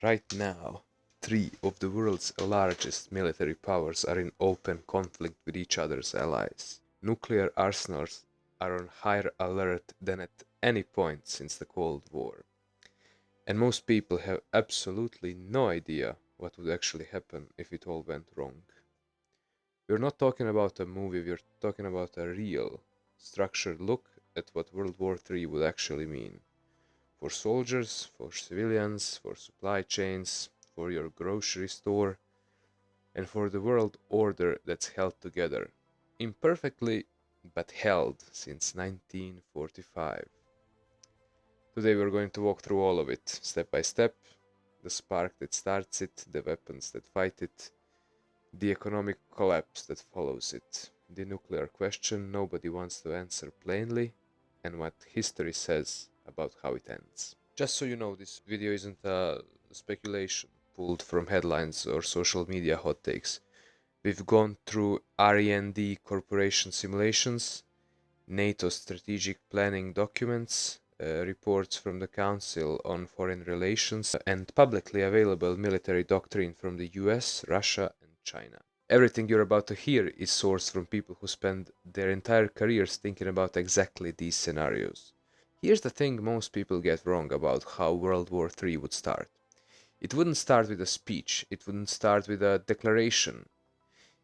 Right now, three of the world's largest military powers are in open conflict with each other's allies. Nuclear arsenals are on higher alert than at any point since the Cold War, and most people have absolutely no idea what would actually happen if it all went wrong. We're not talking about a movie, we're talking about a real, structured look at what World War III would actually mean. For soldiers, for civilians, for supply chains, for your grocery store, and for the world order that's held together, imperfectly but held since 1945. Today we're going to walk through all of it, step by step, the spark that starts it, the weapons that fight it, the economic collapse that follows it, the nuclear question nobody wants to answer plainly, and what history says about how it ends. Just so you know, this video isn't a speculation pulled from headlines or social media hot takes. We've gone through R&D corporation simulations, NATO strategic planning documents, reports from the Council on Foreign Relations, and publicly available military doctrine from the US, Russia, and China. Everything you're about to hear is sourced from people who spend their entire careers thinking about exactly these scenarios. Here's the thing most people get wrong about how World War III would start. It wouldn't start with a speech, it wouldn't start with a declaration.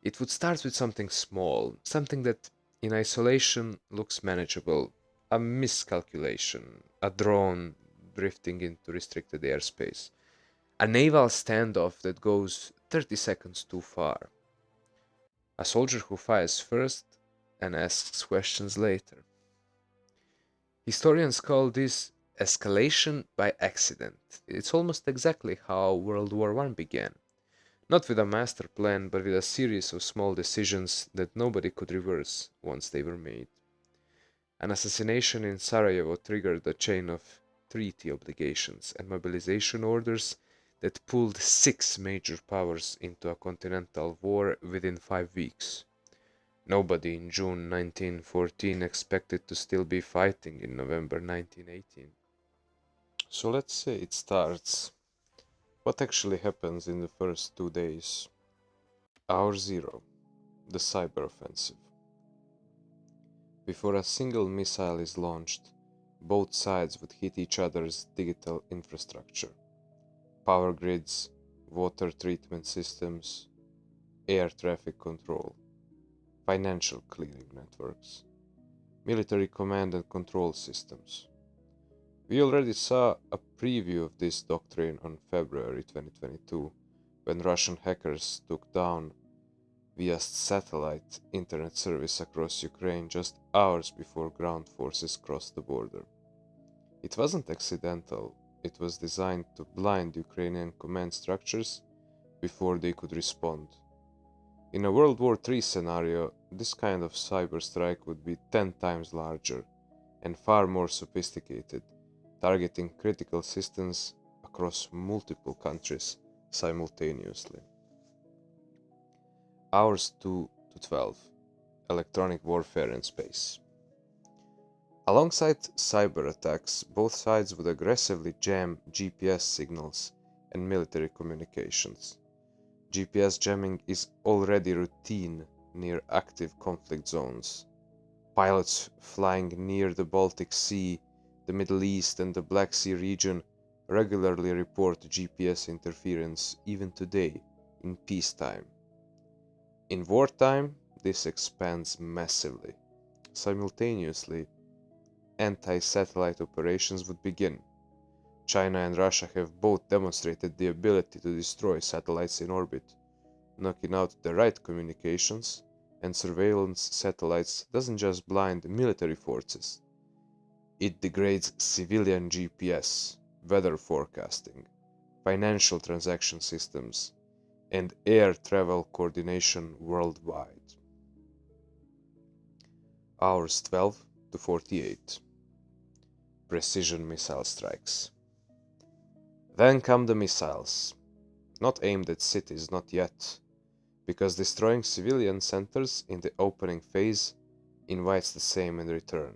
It would start with something small, something that in isolation looks manageable, a miscalculation, a drone drifting into restricted airspace, a naval standoff that goes 30 seconds too far, a soldier who fires first and asks questions later. Historians call this escalation by accident. It's almost exactly how World War I began. Not with a master plan, but with a series of small decisions that nobody could reverse once they were made. An assassination in Sarajevo triggered a chain of treaty obligations and mobilization orders that pulled six major powers into a continental war within 5 weeks. Nobody in June 1914 expected to still be fighting in November 1918. So let's say it starts. What actually happens in the first 2 days? Hour zero, the cyber offensive. Before a single missile is launched, both sides would hit each other's digital infrastructure: power grids, water treatment systems, air traffic control, financial clearing networks, military command and control systems. We already saw a preview of this doctrine on February 2022 when Russian hackers took down via satellite internet service across Ukraine just hours before ground forces crossed the border. It wasn't accidental, it was designed to blind Ukrainian command structures before they could respond. In a World War III scenario, this kind of cyber strike would be 10 times larger and far more sophisticated, targeting critical systems across multiple countries simultaneously. Hours 2 to 12. Electronic warfare in space. Alongside cyber attacks, both sides would aggressively jam GPS signals and military communications. GPS jamming is already routine near active conflict zones. Pilots flying near the Baltic Sea, the Middle East, and the Black Sea region regularly report GPS interference even today in peacetime. In wartime, this expands massively. Simultaneously, anti-satellite operations would begin. China and Russia have both demonstrated the ability to destroy satellites in orbit. Knocking out the right communications and surveillance satellites doesn't just blind military forces, it degrades civilian GPS, weather forecasting, financial transaction systems, and air travel coordination worldwide. Hours 12 to 48. Precision missile strikes. Then come the missiles, not aimed at cities, not yet, because destroying civilian centers in the opening phase invites the same in return.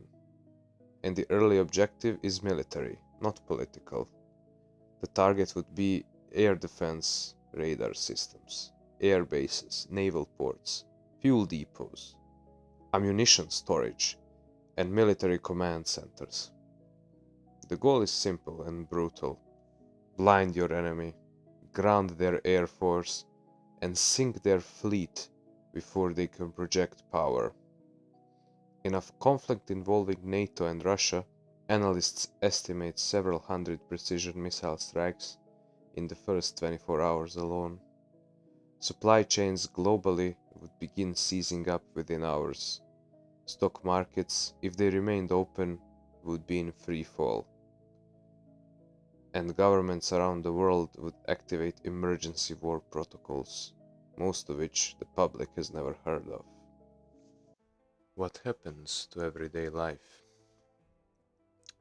And the early objective is military, not political. The target would be air defense radar systems, air bases, naval ports, fuel depots, ammunition storage, and military command centers. The goal is simple and brutal: blind your enemy, ground their air force, and sink their fleet before they can project power. In a conflict involving NATO and Russia, analysts estimate several hundred precision missile strikes in the first 24 hours alone. Supply chains globally would begin seizing up within hours. Stock markets, if they remained open, would be in free fall. And governments around the world would activate emergency war protocols, most of which the public has never heard of. What happens to everyday life?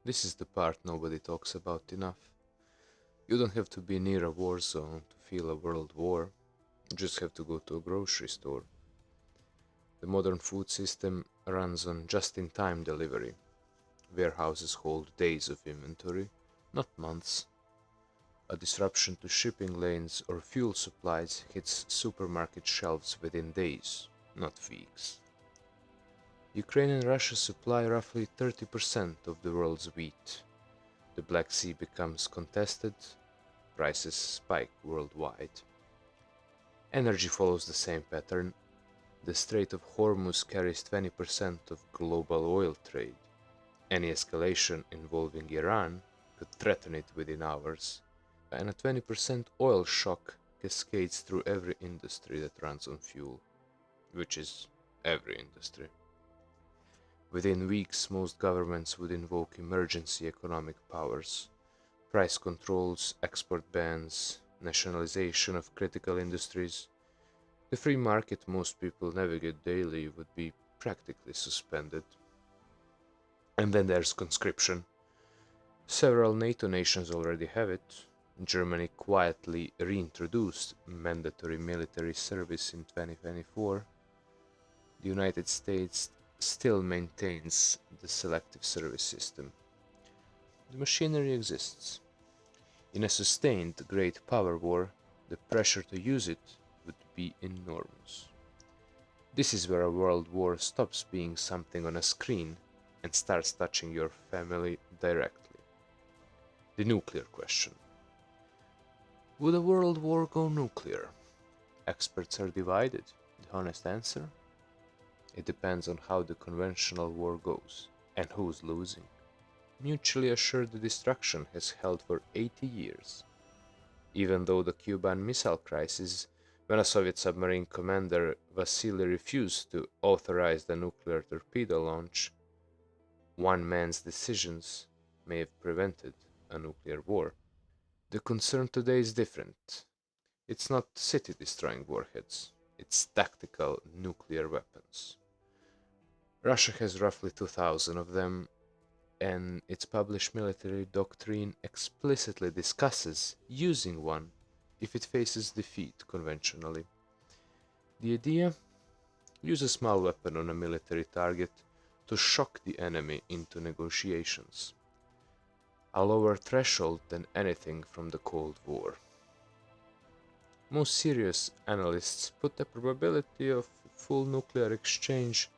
This is the part nobody talks about enough. You don't have to be near a war zone to feel a world war. You just have to go to a grocery store. The modern food system runs on just-in-time delivery. Warehouses hold days of inventory, not months. A disruption to shipping lanes or fuel supplies hits supermarket shelves within days, not weeks. Ukraine and Russia supply roughly 30% of the world's wheat. The Black Sea becomes contested, prices spike worldwide. Energy follows the same pattern. The Strait of Hormuz carries 20% of global oil trade. Any escalation involving Iran could threaten it within hours, and a 20% oil shock cascades through every industry that runs on fuel, which is every industry. Within weeks, most governments would invoke emergency economic powers: price controls, export bans, nationalization of critical industries. The free market most people navigate daily would be practically suspended. And then there's conscription. Several NATO nations already have it. Germany quietly reintroduced mandatory military service in 2024. The United States still maintains the selective service system. The machinery exists. In a sustained great power war, the pressure to use it would be enormous. This is where a world war stops being something on a screen and starts touching your family directly. The nuclear question. Would a world war go nuclear? Experts are divided. The honest answer? It depends on how the conventional war goes and who's losing. Mutually assured destruction has held for 80 years. Even though the Cuban Missile Crisis, when a Soviet submarine commander Vasily refused to authorize the nuclear torpedo launch, one man's decisions may have prevented a nuclear war. The concern today is different. It's not city-destroying warheads, it's tactical nuclear weapons. Russia has roughly 2,000 of them, and its published military doctrine explicitly discusses using one if it faces defeat conventionally. The idea: use a small weapon on a military target to shock the enemy into negotiations, a lower threshold than anything from the Cold War. Most serious analysts put the probability of full nuclear exchange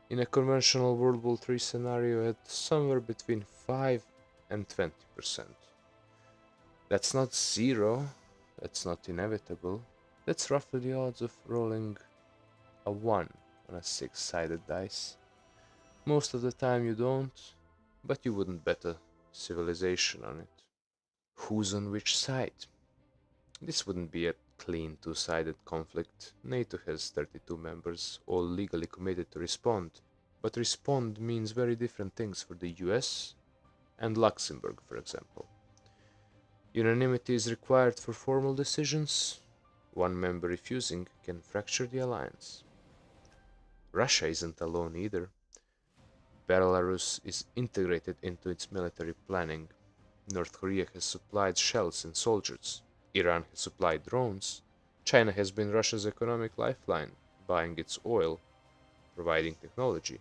in a conventional World War III scenario at somewhere between 5 and 20%. That's not zero, that's not inevitable, that's roughly the odds of rolling a 1 on a 6-sided dice. Most of the time you don't, but you wouldn't bet a civilization on it. Who's on which side? This wouldn't be a clean two-sided conflict. NATO has 32 members, all legally committed to respond. But respond means very different things for the US and Luxembourg, for example. Unanimity is required for formal decisions. One member refusing can fracture the alliance. Russia isn't alone either. Belarus is integrated into its military planning. North Korea has supplied shells and soldiers. Iran has supplied drones. China has been Russia's economic lifeline, buying its oil, providing technology,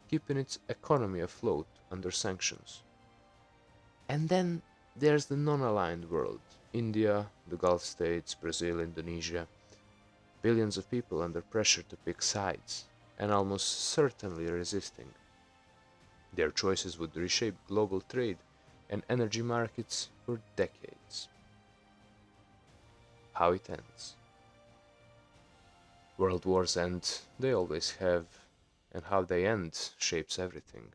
keeping its economy afloat under sanctions. And then there's the non-aligned world. India, the Gulf states, Brazil, Indonesia, billions of people under pressure to pick sides, and almost certainly resisting. Their choices would reshape global trade and energy markets for decades. How it ends. World wars end, they always have, and how they end shapes everything.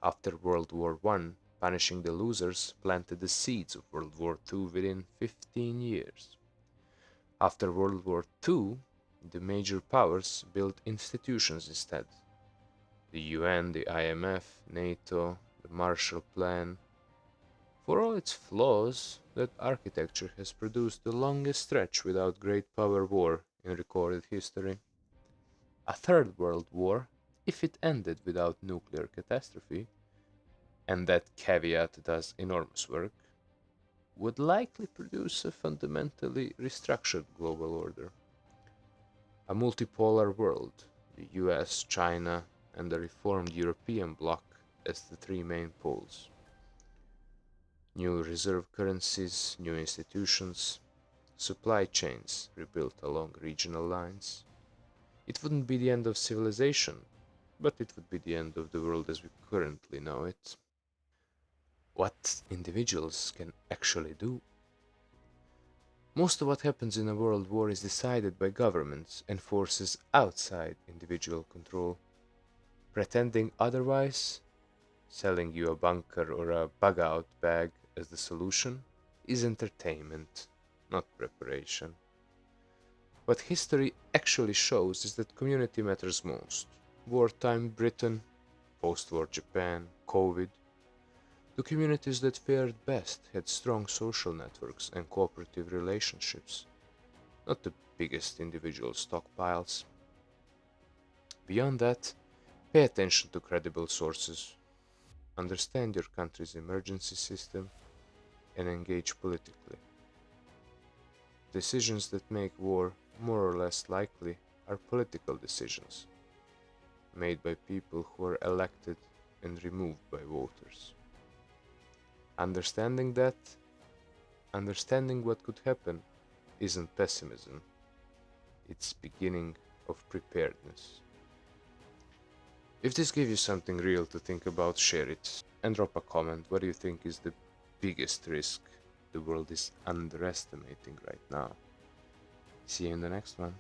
After World War I, punishing the losers planted the seeds of World War II within 15 years. After World War II, the major powers built institutions instead. The UN, the IMF, NATO, the Marshall Plan. For all its flaws, that architecture has produced the longest stretch without great power war in recorded history. A third world war, if it ended without nuclear catastrophe, and that caveat does enormous work, would likely produce a fundamentally restructured global order. A multipolar world, the US, China, and the reformed European bloc as the three main poles. New reserve currencies, new institutions, supply chains rebuilt along regional lines. It wouldn't be the end of civilization, but it would be the end of the world as we currently know it. What individuals can actually do. Most of what happens in a world war is decided by governments and forces outside individual control. Pretending otherwise, selling you a bunker or a bug out bag as the solution, is entertainment, not preparation. What history actually shows is that community matters most. Wartime Britain, post war Japan, COVID. The communities that fared best had strong social networks and cooperative relationships, not the biggest individual stockpiles. Beyond that, pay attention to credible sources, understand your country's emergency system, and engage politically. Decisions that make war more or less likely are political decisions, made by people who are elected and removed by voters. Understanding that, understanding what could happen, isn't pessimism, it's beginning of preparedness. If this gave you something real to think about, share it and drop a comment. What do you think is the biggest risk the world is underestimating right now? See you in the next one.